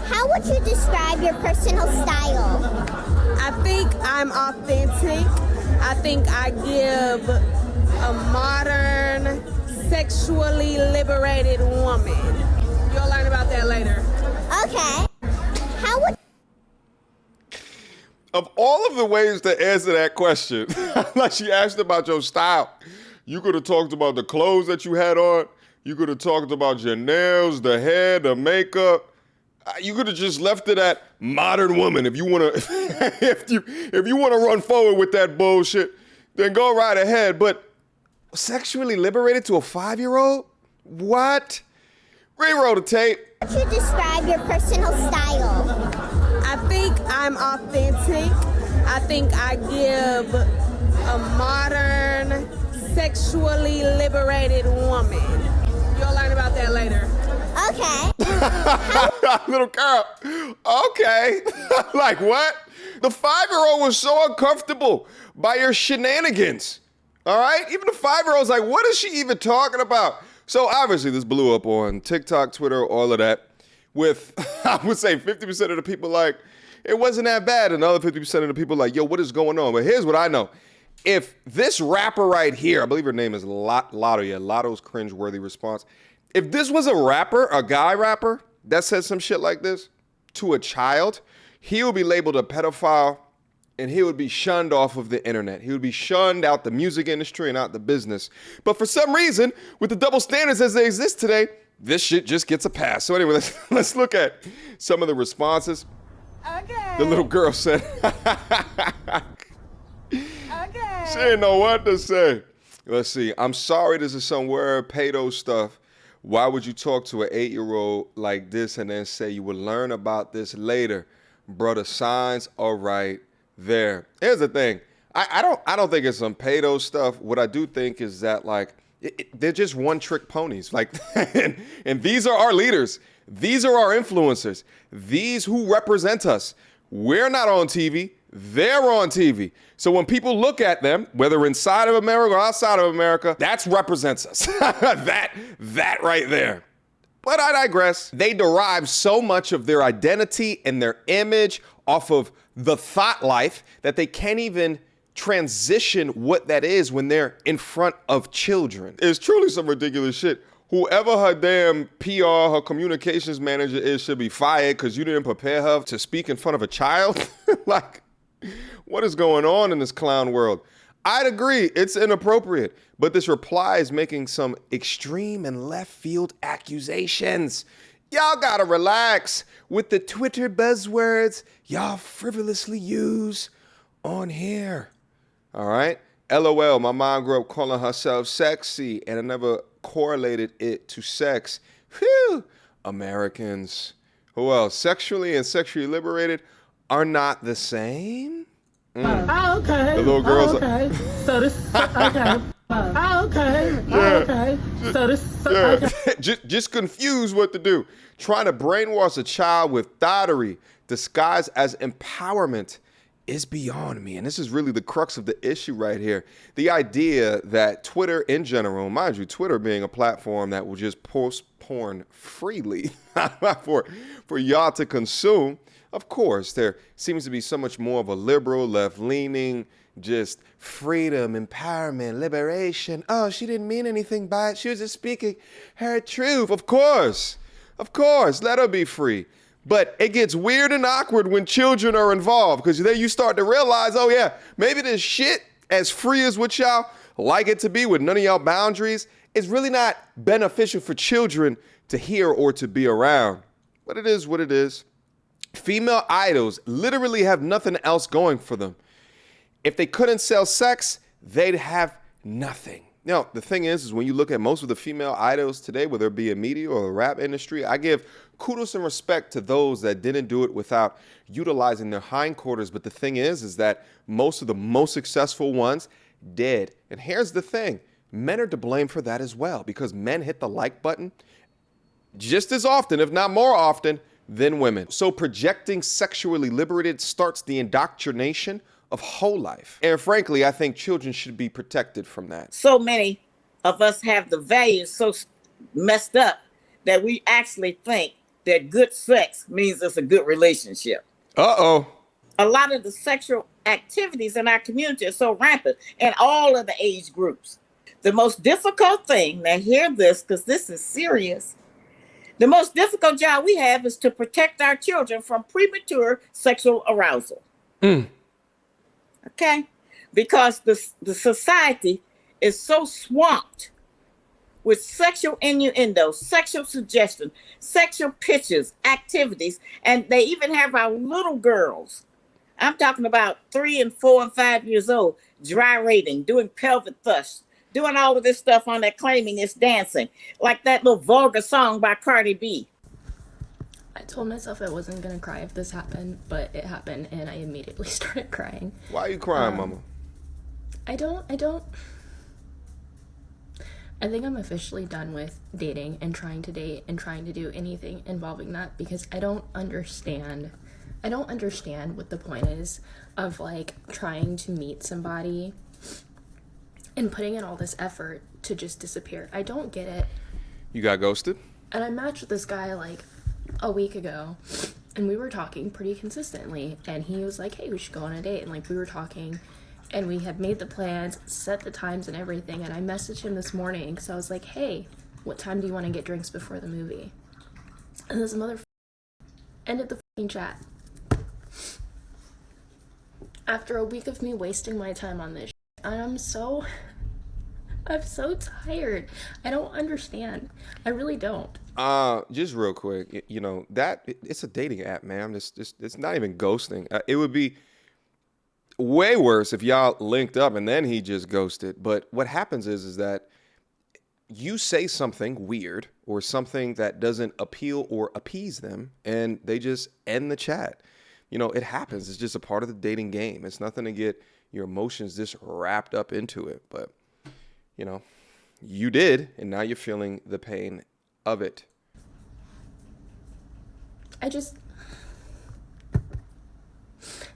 How would you describe your personal style? I think I'm authentic. I think I give a modern, sexually liberated woman. You'll learn about that later. Okay. How would... Of all of the ways to answer that question, like she asked about your style, you could have talked about the clothes that you had on. You could have talked about your nails, the hair, the makeup. You could have just left it at modern woman. If you want to, if you want to run forward with that bullshit, then go right ahead. But sexually liberated to a 5-year-old? What? Reroll the tape. How would you describe your personal style? I think I'm authentic. I think I give a modern, sexually liberated woman. You'll learn about that later. Okay. Little girl. Okay. Like what? The 5-year-old was so uncomfortable by your shenanigans. All right? Even the 5-year-old's like, what is she even talking about? So obviously this blew up on TikTok, Twitter, all of that. With, I would say 50% of the people like, it wasn't that bad. And the other 50% of the people like, yo, what is going on? But here's what I know. If this rapper right here, I believe her name is Lotto, yeah, Lotto's cringeworthy response. If this was a rapper, a guy rapper, that said some shit like this to a child, he would be labeled a pedophile and he would be shunned off of the internet. He would be shunned out the music industry and out the business. But for some reason, with the double standards as they exist today, this shit just gets a pass. So anyway, let's look at some of the responses. Okay. The little girl said, Okay. she didn't know what to say. Let's see. I'm sorry this is some weird pedo stuff. Why would you talk to an 8-year-old like this and then say you will learn about this later? Brother, signs are right there. Here's the thing. I don't think it's some pedo stuff. What I do think is that like they're just one-trick ponies. Like, and these are our leaders. These are our influencers. These who represent us. We're not on TV. They're on TV. So when people look at them, whether inside of America or outside of America, that represents us. that right there. But I digress. They derive so much of their identity and their image off of the thought life that they can't even transition what that is when they're in front of children. It's truly some ridiculous shit. Whoever her damn PR, her communications manager is should be fired because you didn't prepare her to speak in front of a child. Like, what is going on in this clown world? I'd agree, it's inappropriate, but this reply is making some extreme and left field accusations. Y'all gotta relax with the Twitter buzzwords y'all frivolously use on here. All right? LOL, my mom grew up calling herself sexy, and I never correlated it to sex. Whew, Americans. Who else? Sexually and sexually liberated are not the same. Okay. The little girl's okay. So this, okay. Okay. Yeah. Okay. So this, Yeah. okay. just confused what to do. Trying to brainwash a child with thottery disguised as empowerment is beyond me. And this is really the crux of the issue right here. The idea that Twitter in general, mind you, Twitter being a platform that will just post porn freely for y'all to consume. Of course, there seems to be so much more of a liberal, left-leaning, just freedom, empowerment, liberation. Oh, she didn't mean anything by it. She was just speaking her truth. Of course, let her be free. But it gets weird and awkward when children are involved because then you start to realize, oh yeah, maybe this shit, as free as what y'all like it to be with none of y'all boundaries, is really not beneficial for children to hear or to be around. But it is what it is. Female idols literally have nothing else going for them. If they couldn't sell sex, they'd have nothing. Now, the thing is when you look at most of the female idols today, whether it be in media or the rap industry, I give kudos and respect to those that didn't do it without utilizing their hindquarters. But the thing is that most of the most successful ones did. And here's the thing. Men are to blame for that as well because men hit the like button just as often, if not more often, than women. So projecting sexually liberated starts the indoctrination of whole life. And frankly, I think children should be protected from that. So many of us have the values so messed up that we actually think that good sex means it's a good relationship. Uh-oh. A lot of the sexual activities in our community are so rampant in all of the age groups. The most difficult thing, now hear this because this is serious. The most difficult job we have is to protect our children from premature sexual arousal. Okay? Because the society is so swamped with sexual innuendo, sexual suggestion, sexual pictures, activities, and they even have our little girls. I'm talking about 3 and 4 and 5 years old, gyrating, doing pelvic thrusts, doing all of this stuff on that claiming it's dancing, like that little vulgar song by Cardi B. I told myself I wasn't gonna cry if this happened, but it happened, and I immediately started crying. Why are you crying, Mama? I think I'm officially done with dating and trying to date and trying to do anything involving that because I don't understand what the point is of like trying to meet somebody and putting in all this effort to just disappear. I don't get it. You got ghosted? And I matched with this guy like a week ago and we were talking pretty consistently and he was like, hey, we should go on a date. And like we were talking and we had made the plans, set the times and everything. And I messaged him this morning because I was like, hey, what time do you want to get drinks before the movie? And this motherfucker ended the fucking chat. After a week of me wasting my time on this shit, and I'm so tired. I don't understand. I really don't. Just real quick, you know, that it's a dating app, man. It's not even ghosting. It would be way worse if y'all linked up and then he just ghosted. But what happens is that you say something weird or something that doesn't appeal or appease them and they just end the chat. You know, it happens. It's just a part of the dating game. It's nothing to get your emotions just wrapped up into it. But, you know, you did, and now you're feeling the pain of it.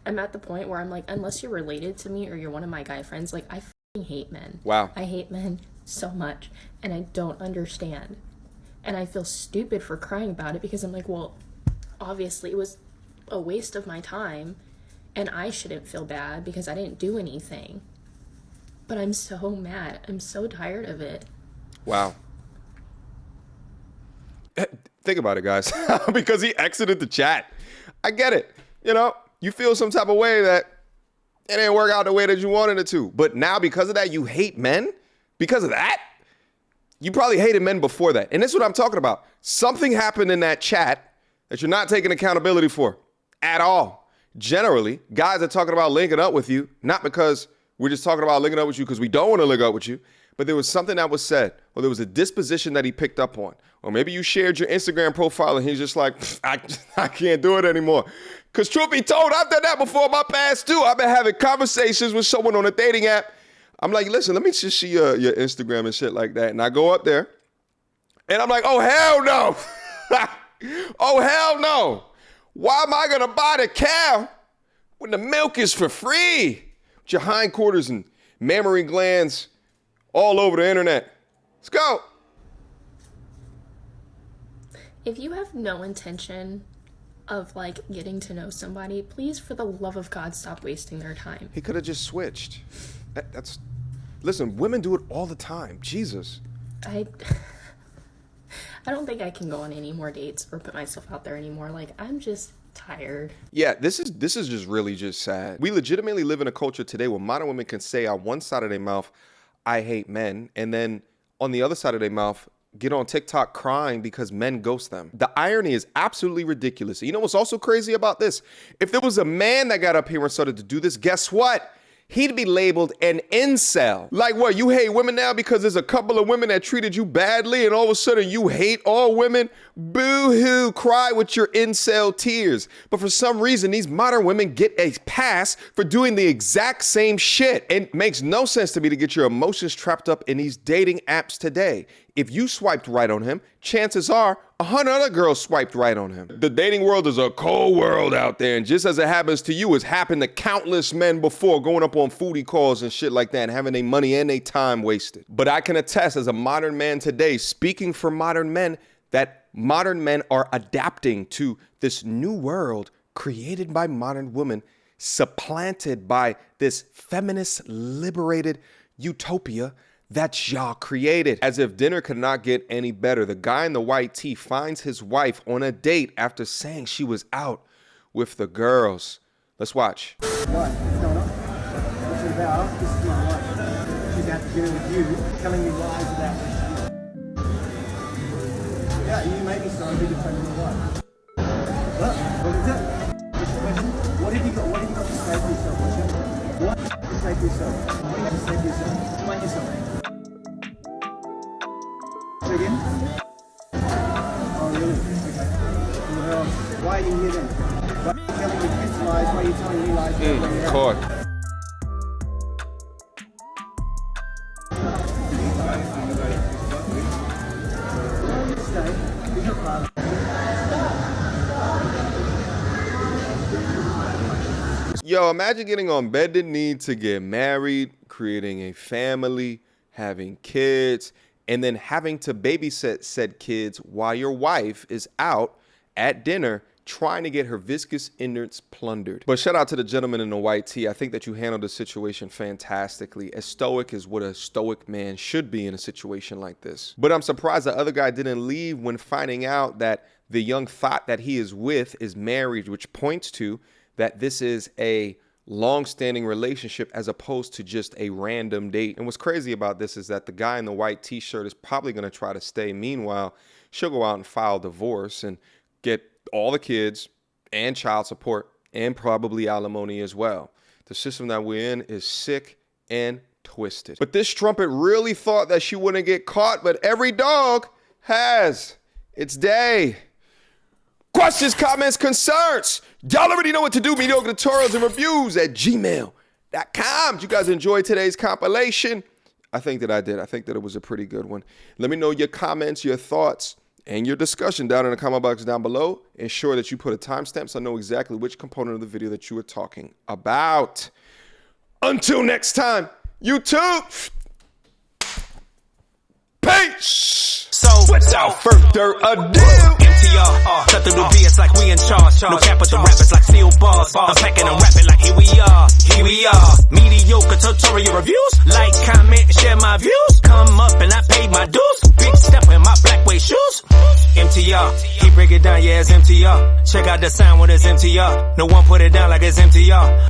I'm at the point where I'm like, unless you're related to me or you're one of my guy friends, like, I fucking hate men. Wow. I hate men so much, and I don't understand. And I feel stupid for crying about it because I'm like, well, obviously it was a waste of my time, and I shouldn't feel bad because I didn't do anything. But I'm so mad. I'm so tired of it. Wow. Think about it, guys. Because he exited the chat. I get it. You know, you feel some type of way that it didn't work out the way that you wanted it to. But now because of that, you hate men? Because of that? You probably hated men before that. And this is what I'm talking about. Something happened in that chat that you're not taking accountability for at all. Generally, guys are talking about linking up with you, not because we're just talking about linking up with you because we don't want to link up with you, but there was something that was said, or there was a disposition that he picked up on. Or maybe you shared your Instagram profile and he's just like, I can't do it anymore. Because truth be told, I've done that before in my past too. I've been having conversations with someone on a dating app. I'm like, listen, let me just see your Instagram and shit like that. And I go up there and I'm like, oh, hell no. Oh, hell no. Why am I going to buy the cow when the milk is for free? With your hindquarters and mammary glands all over the internet. Let's go. If you have no intention of like getting to know somebody, please, for the love of God, stop wasting their time. He could have just switched. Listen, women do it all the time. Jesus. I don't think I can go on any more dates or put myself out there anymore. Like, I'm just tired. Yeah, this is just really just sad. We legitimately live in a culture today where modern women can say on one side of their mouth, I hate men, and then on the other side of their mouth, get on TikTok crying because men ghost them. The irony is absolutely ridiculous. You know what's also crazy about this? If there was a man that got up here and started to do this, guess what? He'd be labeled an incel. Like what, you hate women now because there's a couple of women that treated you badly and all of a sudden you hate all women? Boo-hoo, cry with your incel tears. But for some reason, these modern women get a pass for doing the exact same shit. It makes no sense to me to get your emotions trapped up in these dating apps today. If you swiped right on him, chances are 100 other girls swiped right on him. The dating world is a cold world out there, and just as it happens to you, it's happened to countless men before, going up on foodie calls and shit like that and having their money and their time wasted. But I can attest, as a modern man today, speaking for modern men, that modern men are adapting to this new world created by modern women, supplanted by this feminist liberated utopia that y'all created. As if dinner could not get any better, the guy in the white tee finds his wife on a date after saying she was out with the girls. Let's watch. What? What's going on? What's it about? This is my wife. She's out to dinner with you, telling me lies about me. Yeah, you made me so I'm bigger friend of your wife. What is it? What's the question? What have you got to say for yourself? What do you have to say for yourself? What do you have to say for yourself? Explain yourself. Say again? Oh, really? Okay. Well, why are you here then? Why are you telling me kids lies? Why are you telling me lies? Caught. Yo, imagine getting on bended knee to get married, creating a family, having kids, and then having to babysit said kids while your wife is out at dinner trying to get her viscous innards plundered. But shout out to the gentleman in the white tee. I think that you handled the situation fantastically. As stoic as what a stoic man should be in a situation like this. But I'm surprised the other guy didn't leave when finding out that the young thought that he is with is married, which points to that this is a long-standing relationship as opposed to just a random date. And what's crazy about this is that the guy in the white t-shirt is probably going to try to stay. Meanwhile, she'll go out and file divorce and get all the kids and child support and probably alimony as well. The system that we're in is sick and twisted. But this strumpet really thought that she wouldn't get caught, but every dog has its day. Questions, comments, concerns. Y'all already know what to do. Mediocre tutorials and reviews at gmail.com. Did you guys enjoy today's compilation? I think that I did. I think that it was a pretty good one. Let me know your comments, your thoughts, and your discussion down in the comment box down below. Ensure that you put a timestamp so I know exactly which component of the video that you were talking about. Until next time, YouTube. Peace. So, without further ado, MTR, cut through the BS like we in charge. No cap with the rappers like steel bars. I'm packing and rapping like here we are. Here we are. Mediocre tutorial reviews. Like, comment, share my views. Come up and I paid my dues. Big step in my black way shoes. MTR, he break it down, yeah, it's MTR. Check out the sound when it's MTR. No one put it down like it's MTR.